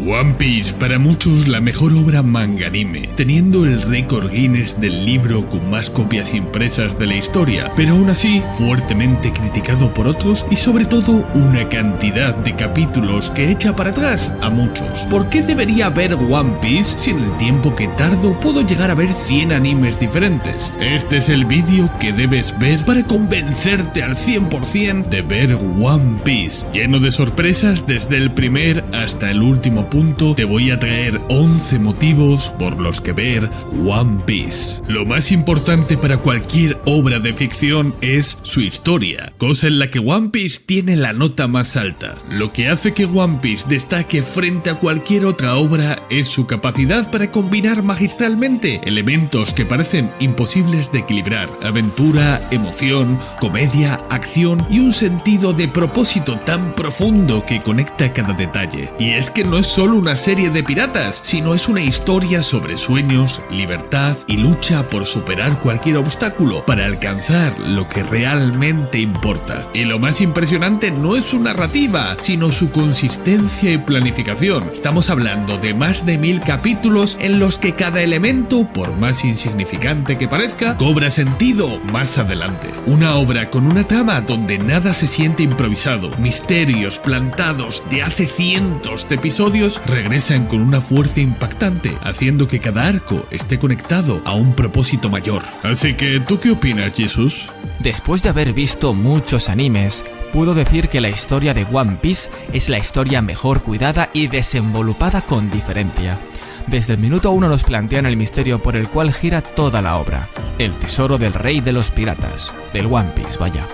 One Piece, para muchos la mejor obra manga anime, teniendo el récord Guinness del libro con más copias impresas de la historia, pero aún así fuertemente criticado por otros y sobre todo una cantidad de capítulos que echa para atrás a muchos. ¿Por qué debería ver One Piece si en el tiempo que tardo puedo llegar a ver 100 animes diferentes? Este es el vídeo que debes ver para convencerte al 100% de ver One Piece, lleno de sorpresas desde el primer hasta el último punto. Te voy a traer 11 motivos por los que ver One Piece. Lo más importante para cualquier obra de ficción es su historia, cosa en la que One Piece tiene la nota más alta. Lo que hace que One Piece destaque frente a cualquier otra obra es su capacidad para combinar magistralmente elementos que parecen imposibles de equilibrar: aventura, emoción, comedia, acción y un sentido de propósito tan profundo que conecta cada detalle. Y es que no es solo una serie de piratas, sino es una historia sobre sueños, libertad y lucha por superar cualquier obstáculo para alcanzar lo que realmente importa. Y lo más impresionante no es su narrativa, sino su consistencia y planificación. Estamos hablando de más de 1000 capítulos en los que cada elemento, por más insignificante que parezca, cobra sentido más adelante. Una obra con una trama donde nada se siente improvisado. Misterios plantados de hace cientos de episodios regresan con una fuerza impactante, haciendo que cada arco esté conectado a un propósito mayor. Así que, ¿tú qué opinas, Jesús? Después de haber visto muchos animes, puedo decir que la historia de One Piece es la historia mejor cuidada y desenvolupada con diferencia. Desde el minuto 1 nos plantean el misterio por el cual gira toda la obra: el tesoro del rey de los piratas, del One Piece, vaya.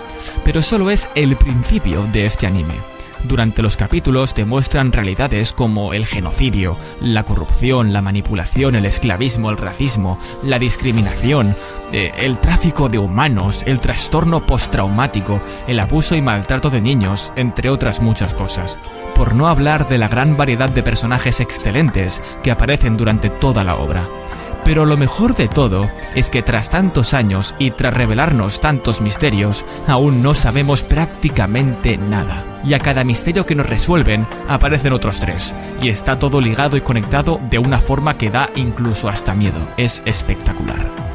Pero solo es el principio de este anime. Durante los capítulos te muestran realidades como el genocidio, la corrupción, la manipulación, el esclavismo, el racismo, la discriminación, el tráfico de humanos, el trastorno postraumático, el abuso y maltrato de niños, entre otras muchas cosas. Por no hablar de la gran variedad de personajes excelentes que aparecen durante toda la obra. Pero lo mejor de todo es que tras tantos años y tras revelarnos tantos misterios, aún no sabemos prácticamente nada. Y a cada misterio que nos resuelven aparecen otros 3. Y está todo ligado y conectado de una forma que da incluso hasta miedo. Es espectacular.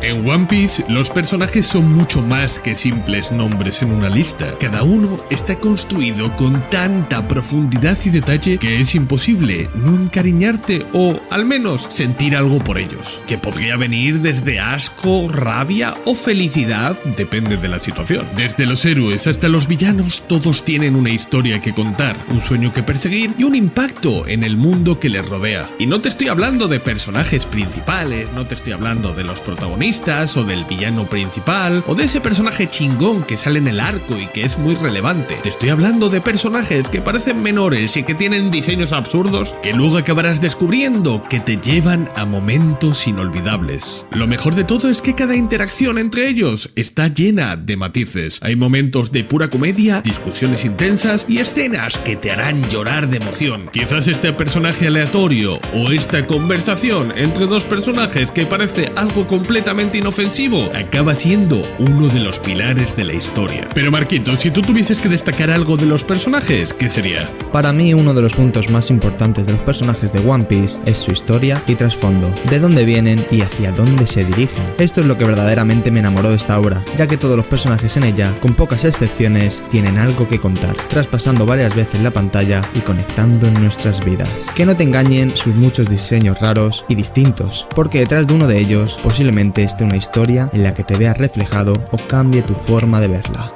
En One Piece, los personajes son mucho más que simples nombres en una lista. Cada uno está construido con tanta profundidad y detalle que es imposible no encariñarte o, al menos, sentir algo por ellos. Que podría venir desde asco, rabia o felicidad, depende de la situación. Desde los héroes hasta los villanos, todos tienen una historia que contar, un sueño que perseguir y un impacto en el mundo que les rodea. Y no te estoy hablando de personajes principales, no te estoy hablando de los protagonistas, o del villano principal, o de ese personaje chingón que sale en el arco y que es muy relevante. Te estoy hablando de personajes que parecen menores y que tienen diseños absurdos que luego acabarás descubriendo que te llevan a momentos inolvidables. Lo mejor de todo es que cada interacción entre ellos está llena de matices. Hay momentos de pura comedia, discusiones intensas y escenas que te harán llorar de emoción. Quizás este personaje aleatorio o esta conversación entre dos personajes que parece algo completamente inofensivo acaba siendo uno de los pilares de la historia. Pero Marquito, si tú tuvieses que destacar algo de los personajes, ¿qué sería? Para mí, uno de los puntos más importantes de los personajes de One Piece es su historia y trasfondo, de dónde vienen y hacia dónde se dirigen. Esto es lo que verdaderamente me enamoró de esta obra, ya que todos los personajes en ella, con pocas excepciones, tienen algo que contar, traspasando varias veces la pantalla y conectando en nuestras vidas. Que no te engañen sus muchos diseños raros y distintos, porque detrás de uno de ellos posiblemente esté una historia en la que te veas reflejado o cambie tu forma de verla.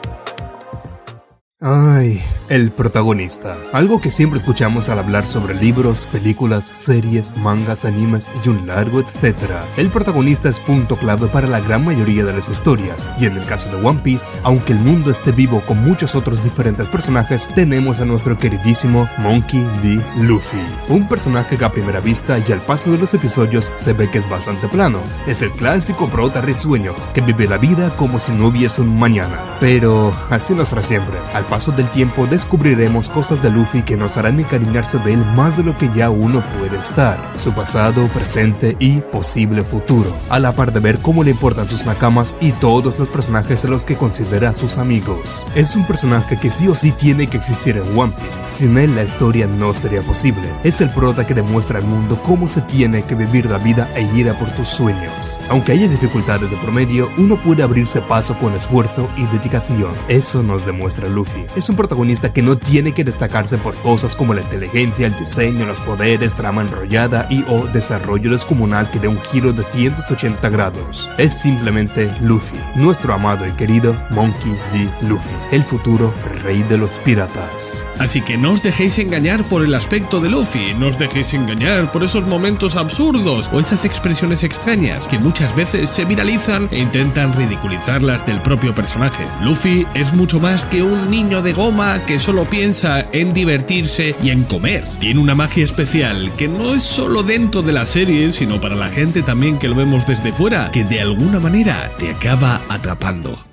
Ay, el protagonista. Algo que siempre escuchamos al hablar sobre libros, películas, series, mangas, animes y un largo etcétera. El protagonista es punto clave para la gran mayoría de las historias, y en el caso de One Piece, aunque el mundo esté vivo con muchos otros diferentes personajes, tenemos a nuestro queridísimo Monkey D. Luffy. Un personaje que a primera vista y al paso de los episodios se ve que es bastante plano. Es el clásico prota risueño que vive la vida como si no hubiese un mañana. Pero así no será siempre. Al paso del tiempo descubriremos cosas de Luffy que nos harán encariñarse de él más de lo que ya uno puede estar, su pasado, presente y posible futuro, a la par de ver cómo le importan sus nakamas y todos los personajes a los que considera sus amigos. Es un personaje que sí o sí tiene que existir en One Piece, sin él la historia no sería posible. Es el prota que demuestra al mundo cómo se tiene que vivir la vida e ir a por tus sueños. Aunque haya dificultades de promedio, uno puede abrirse paso con esfuerzo y dedicación. Eso nos demuestra Luffy. Es un protagonista que no tiene que destacarse por cosas como la inteligencia, el diseño, los poderes, trama enrollada y o desarrollo descomunal que dé un giro de 180 grados. Es simplemente Luffy, nuestro amado y querido Monkey D. Luffy, el futuro rey de los piratas. Así que no os dejéis engañar por el aspecto de Luffy, no os dejéis engañar por esos momentos absurdos o esas expresiones extrañas que muchas veces se viralizan e intentan ridiculizarlas del propio personaje. Luffy es mucho más que un niño de goma que solo piensa en divertirse y en comer. Tiene una magia especial que no es solo dentro de la serie, sino para la gente también que lo vemos desde fuera, que de alguna manera te acaba atrapando.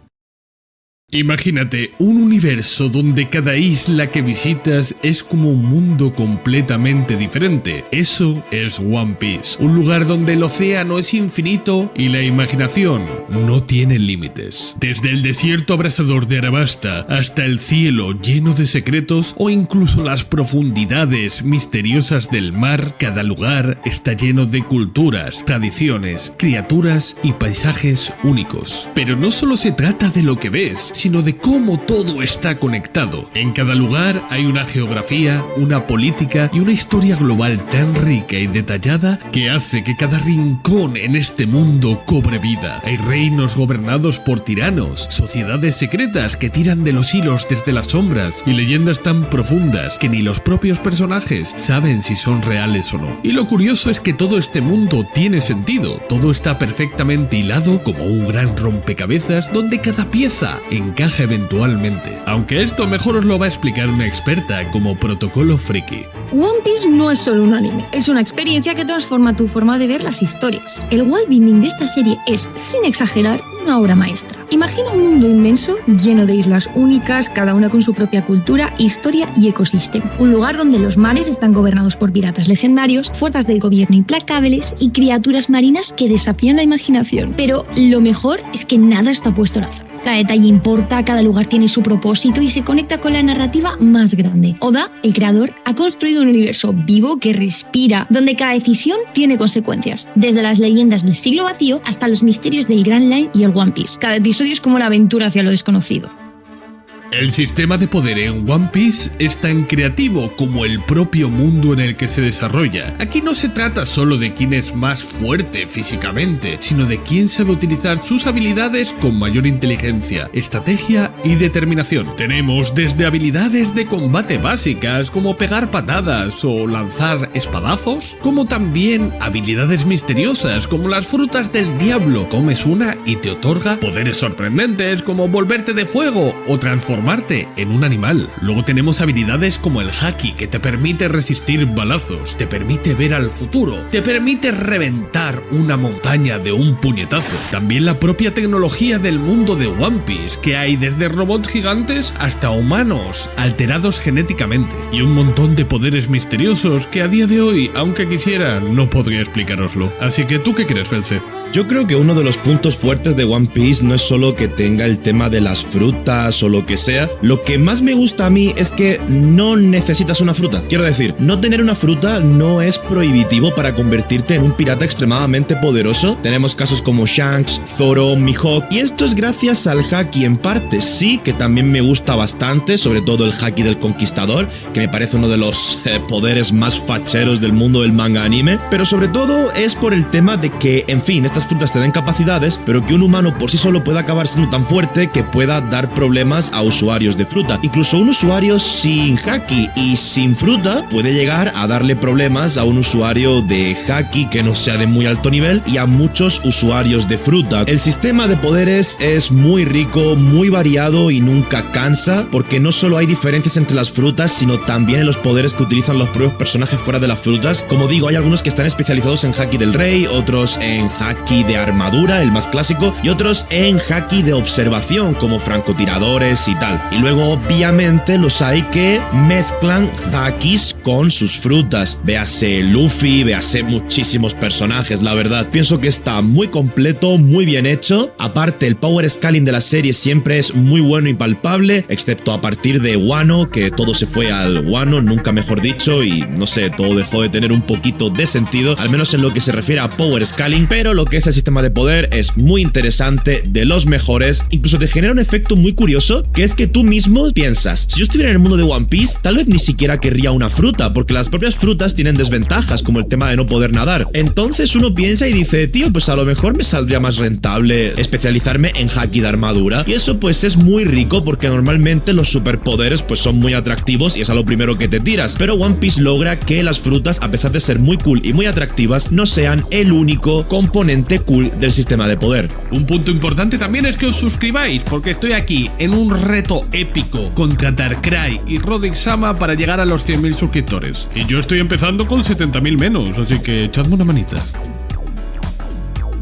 Imagínate un universo donde cada isla que visitas es como un mundo completamente diferente. Eso es One Piece, un lugar donde el océano es infinito y la imaginación no tiene límites. Desde el desierto abrasador de Arabasta hasta el cielo lleno de secretos o incluso las profundidades misteriosas del mar, cada lugar está lleno de culturas, tradiciones, criaturas y paisajes únicos. Pero no solo se trata de lo que ves, sino de cómo todo está conectado. En cada lugar hay una geografía, una política y una historia global tan rica y detallada que hace que cada rincón en este mundo cobre vida. Hay reinos gobernados por tiranos, sociedades secretas que tiran de los hilos desde las sombras y leyendas tan profundas que ni los propios personajes saben si son reales o no. Y lo curioso es que todo este mundo tiene sentido, todo está perfectamente hilado como un gran rompecabezas donde cada pieza encaja eventualmente. Aunque esto mejor os lo va a explicar una experta como Protocolo Friki. One Piece no es solo un anime, es una experiencia que transforma tu forma de ver las historias. El worldbuilding de esta serie es, sin exagerar, una obra maestra. Imagina un mundo inmenso, lleno de islas únicas, cada una con su propia cultura, historia y ecosistema. Un lugar donde los mares están gobernados por piratas legendarios, fuerzas del gobierno implacables y criaturas marinas que desafían la imaginación. Pero lo mejor es que nada está puesto al azar. Cada detalle importa, cada lugar tiene su propósito y se conecta con la narrativa más grande. Oda, el creador, ha construido un universo vivo que respira, donde cada decisión tiene consecuencias, desde las leyendas del siglo vacío hasta los misterios del Grand Line y el One Piece. Cada episodio es como una aventura hacia lo desconocido. El sistema de poder en One Piece es tan creativo como el propio mundo en el que se desarrolla. Aquí no se trata solo de quién es más fuerte físicamente, sino de quién sabe utilizar sus habilidades con mayor inteligencia, estrategia y determinación. Tenemos desde habilidades de combate básicas como pegar patadas o lanzar espadazos, como también habilidades misteriosas como las frutas del diablo. Comes una y te otorga poderes sorprendentes como volverte de fuego o transformarte en un animal. Luego tenemos habilidades como el haki, que te permite resistir balazos, te permite ver al futuro, te permite reventar una montaña de un puñetazo. También la propia tecnología del mundo de One Piece, que hay desde robots gigantes hasta humanos alterados genéticamente, y un montón de poderes misteriosos que a día de hoy, aunque quisiera, no podría explicároslo. Así que, ¿tú qué crees, Belce? Yo creo que uno de los puntos fuertes de One Piece no es solo que tenga el tema de las frutas o lo que sea. Lo que más me gusta a mí es que no necesitas una fruta. Quiero decir, no tener una fruta no es prohibitivo para convertirte en un pirata extremadamente poderoso. Tenemos casos como Shanks, Zoro, Mihawk, y esto es gracias al haki en parte. Sí, que también me gusta bastante, sobre todo el haki del conquistador, que me parece uno de los poderes más facheros del mundo del manga anime, pero sobre todo es por el tema de que, en fin, estas frutas te dan capacidades, pero que un humano por sí solo puede acabar siendo tan fuerte que pueda dar problemas a usuarios de fruta. Incluso un usuario sin haki y sin fruta puede llegar a darle problemas a un usuario de haki que no sea de muy alto nivel y a muchos usuarios de fruta. El sistema de poderes es muy rico, muy variado y nunca cansa, porque no solo hay diferencias entre las frutas, sino también en los poderes que utilizan los propios personajes fuera de las frutas. Como digo, hay algunos que están especializados en haki del rey, otros en haki de armadura, el más clásico, y otros en haki de observación, como francotiradores y tal. tal. Y luego obviamente los hay que mezclan hakis con sus frutas. Véase Luffy, véase muchísimos personajes, la verdad. Pienso que está muy completo, muy bien hecho. Aparte, el power scaling de la serie siempre es muy bueno y palpable, excepto a partir de Wano, que todo se fue al Wano, nunca mejor dicho, y no sé, todo dejó de tener un poquito de sentido, al menos en lo que se refiere a power scaling, pero lo que es el sistema de poder es muy interesante, de los mejores. Incluso te genera un efecto muy curioso, que es que tú mismo piensas, si yo estuviera en el mundo de One Piece, tal vez ni siquiera querría una fruta, porque las propias frutas tienen desventajas, como el tema de no poder nadar. Entonces uno piensa y dice, tío, pues a lo mejor me saldría más rentable especializarme en haki de armadura, y eso pues es muy rico, porque normalmente los superpoderes pues son muy atractivos y es a lo primero que te tiras, pero One Piece logra que las frutas, a pesar de ser muy cool y muy atractivas, no sean el único componente cool del sistema de poder. Un punto importante también es que os suscribáis, porque estoy aquí en un reto épico contra Darkrai y Rodix-sama para llegar a los 100.000 suscriptores. Y yo estoy empezando con 70.000 menos, así que echadme una manita.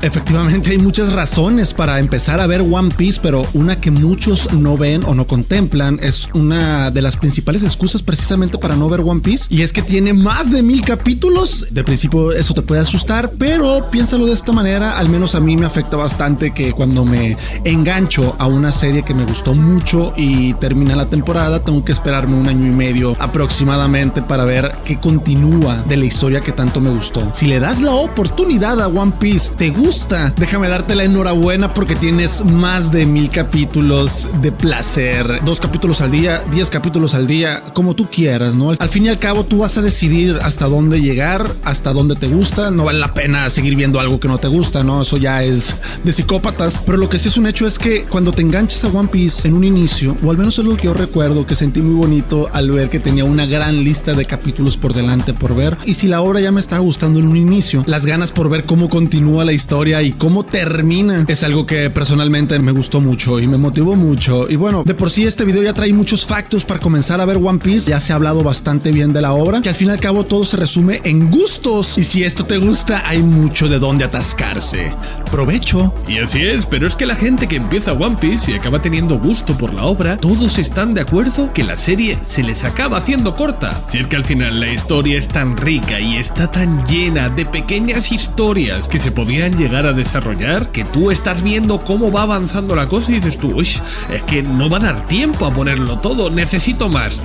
Efectivamente, hay muchas razones para empezar a ver One Piece, pero una que muchos no ven o no contemplan es una de las principales excusas precisamente para no ver One Piece, y es que tiene más de 1000 capítulos. De principio eso te puede asustar, pero piénsalo de esta manera. Al menos a mí me afecta bastante que cuando me engancho a una serie que me gustó mucho y termina la temporada, tengo que esperarme 1 año y medio aproximadamente para ver qué continúa de la historia que tanto me gustó. Si le das la oportunidad a One Piece, te gusta, déjame darte la enhorabuena, porque tienes más de 1000 capítulos de placer. 2 capítulos al día, 10 capítulos al día, como tú quieras, ¿no? Al fin y al cabo tú vas a decidir hasta dónde llegar, hasta dónde te gusta. No vale la pena seguir viendo algo que no te gusta, ¿no? Eso ya es de psicópatas. Pero lo que sí es un hecho es que cuando te enganchas a One Piece en un inicio, o al menos es lo que yo recuerdo, que sentí muy bonito al ver que tenía una gran lista de capítulos por delante por ver, y si la obra ya me estaba gustando en un inicio, las ganas por ver cómo continúa la historia y cómo termina es algo que personalmente me gustó mucho y me motivó mucho. Y bueno, de por sí este video ya trae muchos factos para comenzar a ver One Piece. Ya se ha hablado bastante bien de la obra, que al fin y al cabo todo se resume en gustos, y si esto te gusta hay mucho de dónde atascarse. Provecho. Y así es, pero es que la gente que empieza One Piece y acaba teniendo gusto por la obra, todos están de acuerdo que la serie se les acaba haciendo corta. Si es que al final la historia es tan rica y está tan llena de pequeñas historias que se podían llegar a desarrollar, que tú estás viendo cómo va avanzando la cosa y dices tú, uy, es que no va a dar tiempo a ponerlo todo, necesito más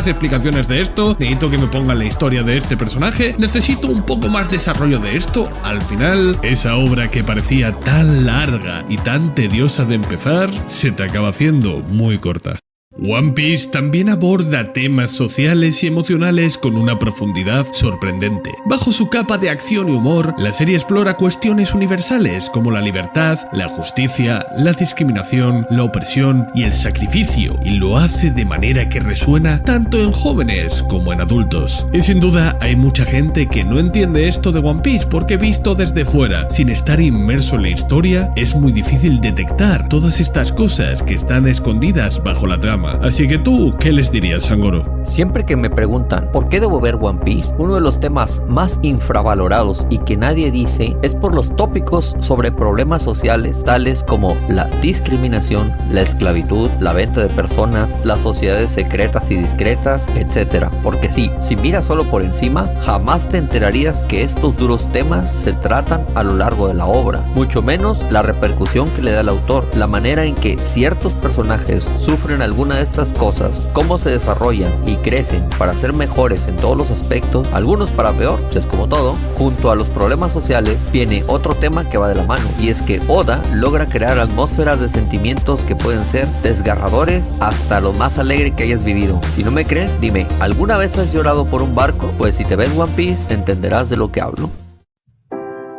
explicaciones de esto, necesito que me pongan la historia de este personaje, necesito un poco más desarrollo de esto. Al final, esa obra que parecía tan larga y tan tediosa de empezar, se te acaba haciendo muy corta. One Piece también aborda temas sociales y emocionales con una profundidad sorprendente. Bajo su capa de acción y humor, la serie explora cuestiones universales como la libertad, la justicia, la discriminación, la opresión y el sacrificio, y lo hace de manera que resuena tanto en jóvenes como en adultos. Y sin duda hay mucha gente que no entiende esto de One Piece, porque visto desde fuera, sin estar inmerso en la historia, es muy difícil detectar todas estas cosas que están escondidas bajo la trama. Así que tú, ¿qué les dirías, Sangoro? Siempre que me preguntan ¿por qué debo ver One Piece?, uno de los temas más infravalorados y que nadie dice es por los tópicos sobre problemas sociales tales como la discriminación, la esclavitud, la venta de personas, las sociedades secretas y discretas, etc. Porque sí, si miras solo por encima, jamás te enterarías que estos duros temas se tratan a lo largo de la obra, mucho menos la repercusión que le da el autor, la manera en que ciertos personajes sufren alguna de estas cosas, cómo se desarrollan y crecen para ser mejores en todos los aspectos, algunos para peor, pues es como todo. Junto a los problemas sociales viene otro tema que va de la mano, y es que Oda logra crear atmósferas de sentimientos que pueden ser desgarradores hasta lo más alegre que hayas vivido. Si no me crees, dime, ¿alguna vez has llorado por un barco? Pues si te ves One Piece entenderás de lo que hablo.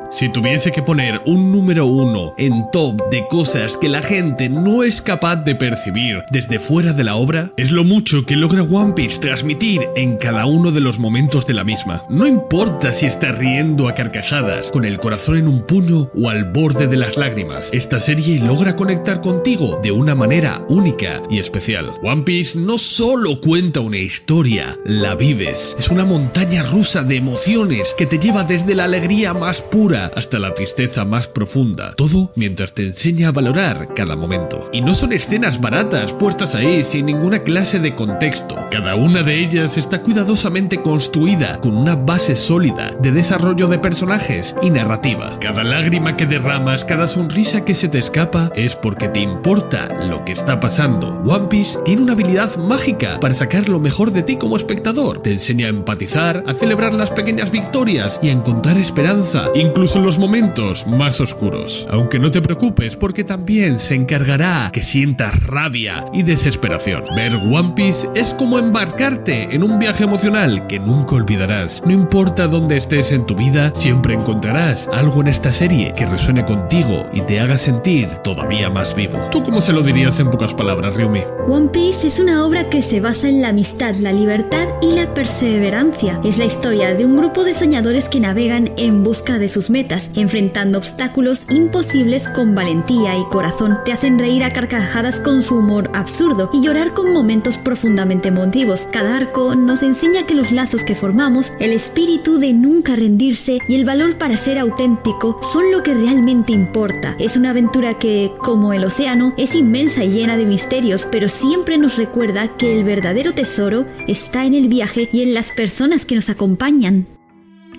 Si tuviese que poner un número 1 en top de cosas que la gente no es capaz de percibir desde fuera de la obra, es lo mucho que logra One Piece transmitir en cada uno de los momentos de la misma. No importa si estás riendo a carcajadas, con el corazón en un puño o al borde de las lágrimas, esta serie logra conectar contigo de una manera única y especial. One Piece no solo cuenta una historia, la vives. Es una montaña rusa de emociones que te lleva desde la alegría más pura ternura hasta la tristeza más profunda, todo mientras te enseña a valorar cada momento. Y no son escenas baratas puestas ahí sin ninguna clase de contexto. Cada una de ellas está cuidadosamente construida con una base sólida de desarrollo de personajes y narrativa. Cada lágrima que derramas, cada sonrisa que se te escapa es porque te importa lo que está pasando. One Piece tiene una habilidad mágica para sacar lo mejor de ti como espectador. Te enseña a empatizar, a celebrar las pequeñas victorias y a encontrar esperanza, incluso en los momentos más oscuros. Aunque no te preocupes, porque también se encargará que sientas rabia y desesperación. Ver One Piece es como embarcarte en un viaje emocional que nunca olvidarás. No importa dónde estés en tu vida, siempre encontrarás algo en esta serie que resuene contigo y te haga sentir todavía más vivo. ¿Tú cómo se lo dirías en pocas palabras, Ryumi? One Piece es una obra que se basa en la amistad, la libertad y la perseverancia. Es la historia de un grupo de soñadores que navegan en busca de sus metas, enfrentando obstáculos imposibles con valentía y corazón. Te hacen reír a carcajadas con su humor absurdo y llorar con momentos profundamente emotivos. Cada arco nos enseña que los lazos que formamos, el espíritu de nunca rendirse y el valor para ser auténtico son lo que realmente importa. Es una aventura que, como el océano, es inmensa y llena de misterios, pero siempre nos recuerda que el verdadero tesoro está en el viaje y en las personas que nos acompañan.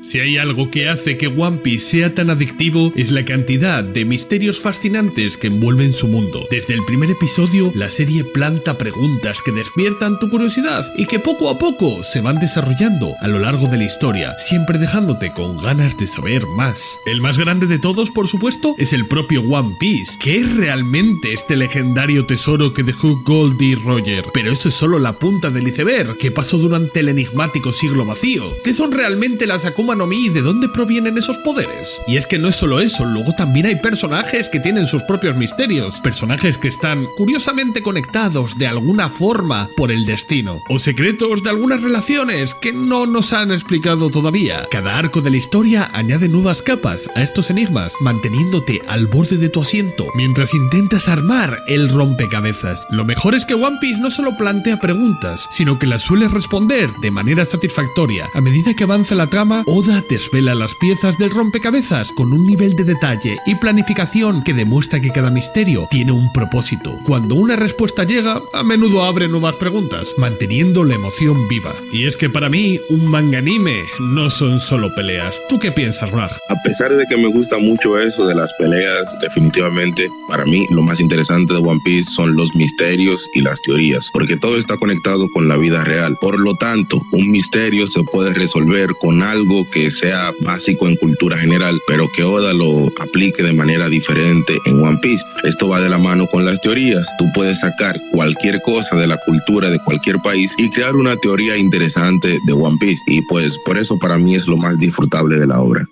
Si hay algo que hace que One Piece sea tan adictivo es la cantidad de misterios fascinantes que envuelven su mundo. Desde el primer episodio, la serie planta preguntas que despiertan tu curiosidad y que poco a poco se van desarrollando a lo largo de la historia, siempre dejándote con ganas de saber más. El más grande de todos, por supuesto, es el propio One Piece. ¿Qué es realmente este legendario tesoro que dejó Goldie y Roger? Pero eso es solo la punta del iceberg. ¿Qué pasó durante el enigmático siglo vacío? ¿Qué son realmente las Akuma no Mi y de dónde provienen esos poderes? Y es que no es solo eso, luego también hay personajes que tienen sus propios misterios, personajes que están curiosamente conectados de alguna forma por el destino, o secretos de algunas relaciones que no nos han explicado todavía. Cada arco de la historia añade nuevas capas a estos enigmas, manteniéndote al borde de tu asiento mientras intentas armar el rompecabezas. Lo mejor es que One Piece no solo plantea preguntas, sino que las suele responder de manera satisfactoria. A medida que avanza la trama, Oda desvela las piezas del rompecabezas con un nivel de detalle y planificación que demuestra que cada misterio tiene un propósito. Cuando una respuesta llega, a menudo abre nuevas preguntas, manteniendo la emoción viva. Y es que para mí, un manga anime no son solo peleas. ¿Tú qué piensas, Raj? A pesar de que me gusta mucho eso de las peleas, definitivamente, para mí lo más interesante de One Piece son los misterios y las teorías, porque todo está conectado con la vida real. Por lo tanto, un misterio se puede resolver con algo que sea básico en cultura general, pero que Oda lo aplique de manera diferente en One Piece. Esto va de la mano con las teorías. Tú puedes sacar cualquier cosa de la cultura de cualquier país y crear una teoría interesante de One Piece, y pues por eso para mí es lo más disfrutable de la obra.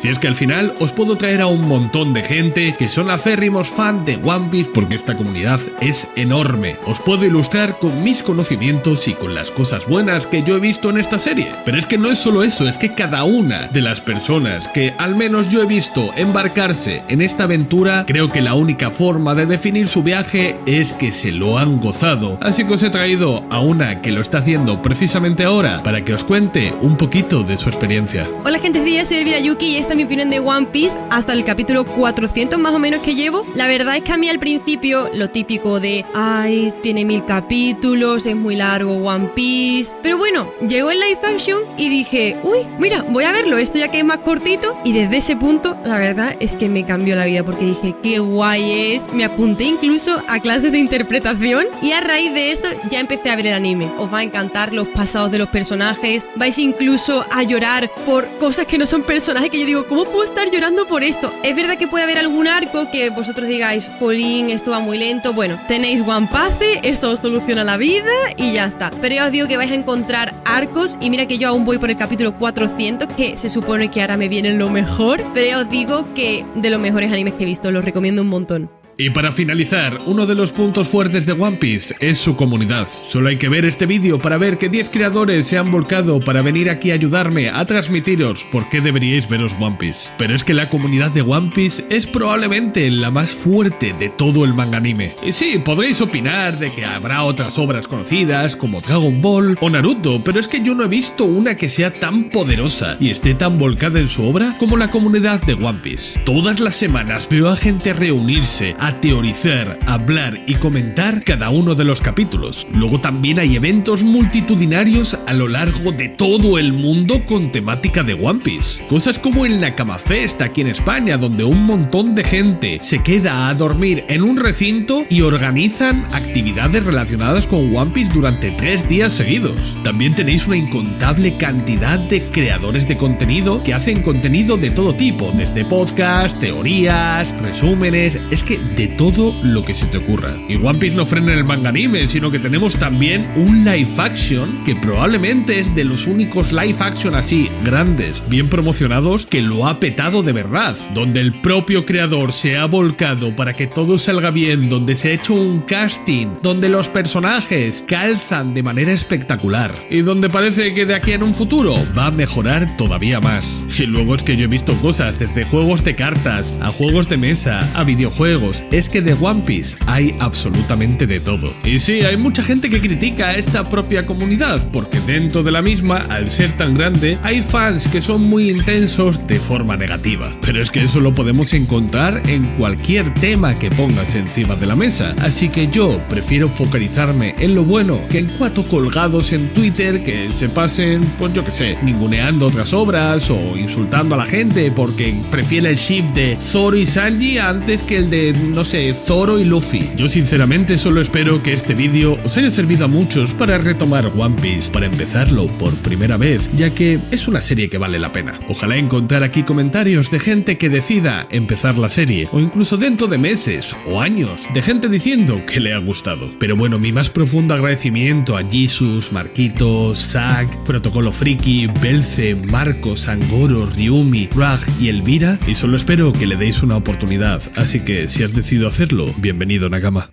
Si es que al final os puedo traer a un montón de gente que son acérrimos fan de One Piece porque esta comunidad es enorme. Os puedo ilustrar con mis conocimientos y con las cosas buenas que yo he visto en esta serie. Pero es que no es solo eso, es que cada una de las personas que al menos yo he visto embarcarse en esta aventura, creo que la única forma de definir su viaje es que se lo han gozado. Así que os he traído a una que lo está haciendo precisamente ahora para que os cuente un poquito de su experiencia. Hola gentecilla, soy Elvira Yuki y esta es mi opinión de One Piece hasta el capítulo 400 más o menos que llevo. La verdad es que a mí al principio lo típico de ay, tiene 1000 capítulos, es muy largo One Piece, pero bueno, llegó el live action y dije, uy, mira, voy a verlo, esto ya que es más cortito, y desde ese punto la verdad es que me cambió la vida porque dije, qué guay es, me apunté incluso a clases de interpretación y a raíz de esto ya empecé a ver el anime. Os va a encantar los pasados de los personajes, vais incluso a llorar por cosas que no son personajes, que yo digo, ¿cómo puedo estar llorando por esto? Es verdad que puede haber algún arco que vosotros digáis, Polín, esto va muy lento. Bueno, tenéis One Piece, eso os soluciona la vida y ya está. Pero ya os digo que vais a encontrar arcos, y mira que yo aún voy por el capítulo 400, que se supone que ahora me viene lo mejor, pero ya os digo que de los mejores animes que he visto, los recomiendo un montón. Y para finalizar, uno de los puntos fuertes de One Piece es su comunidad. Solo hay que ver este vídeo para ver que 10 creadores se han volcado para venir aquí a ayudarme a transmitiros por qué deberíais veros One Piece. Pero es que la comunidad de One Piece es probablemente la más fuerte de todo el manga anime. Y sí, podréis opinar de que habrá otras obras conocidas como Dragon Ball o Naruto, pero es que yo no he visto una que sea tan poderosa y esté tan volcada en su obra como la comunidad de One Piece. Todas las semanas veo a gente reunirse, a teorizar, hablar y comentar cada uno de los capítulos. Luego también hay eventos multitudinarios a lo largo de todo el mundo con temática de One Piece. Cosas como el Nakama Fest aquí en España, donde un montón de gente se queda a dormir en un recinto y organizan actividades relacionadas con One Piece durante 3 días seguidos. También tenéis una incontable cantidad de creadores de contenido que hacen contenido de todo tipo, desde podcasts, teorías, resúmenes, es que de todo lo que se te ocurra. Y One Piece no frena el manga anime, sino que tenemos también un live action que probablemente es de los únicos live action así grandes, bien promocionados, que lo ha petado de verdad, donde el propio creador se ha volcado para que todo salga bien, donde se ha hecho un casting, donde los personajes calzan de manera espectacular y donde parece que de aquí en un futuro va a mejorar todavía más. Y luego es que yo he visto cosas desde juegos de cartas a juegos de mesa a videojuegos. Es que de One Piece hay absolutamente de todo. Y sí, hay mucha gente que critica a esta propia comunidad porque dentro de la misma, al ser tan grande, hay fans que son muy intensos de forma negativa. Pero es que eso lo podemos encontrar en cualquier tema que pongas encima de la mesa. Así que yo prefiero focalizarme en lo bueno que en 4 colgados en Twitter que se pasen, pues yo que sé, ninguneando otras obras o insultando a la gente porque prefiere el ship de Zoro y Sanji antes que el de, no sé, Zoro y Luffy. Yo sinceramente solo espero que este vídeo os haya servido a muchos para retomar One Piece, para empezarlo por primera vez, ya que es una serie que vale la pena. Ojalá encontrar aquí comentarios de gente que decida empezar la serie, o incluso dentro de meses o años, de gente diciendo que le ha gustado. Pero bueno, mi más profundo agradecimiento a Jesus, Marquito, Zack, Protocolo Friki, Belce, Marcos, Angoro, Ryumi, Rag y Elvira, y solo espero que le deis una oportunidad, así que si has decidido hacerlo, bienvenido Nakama.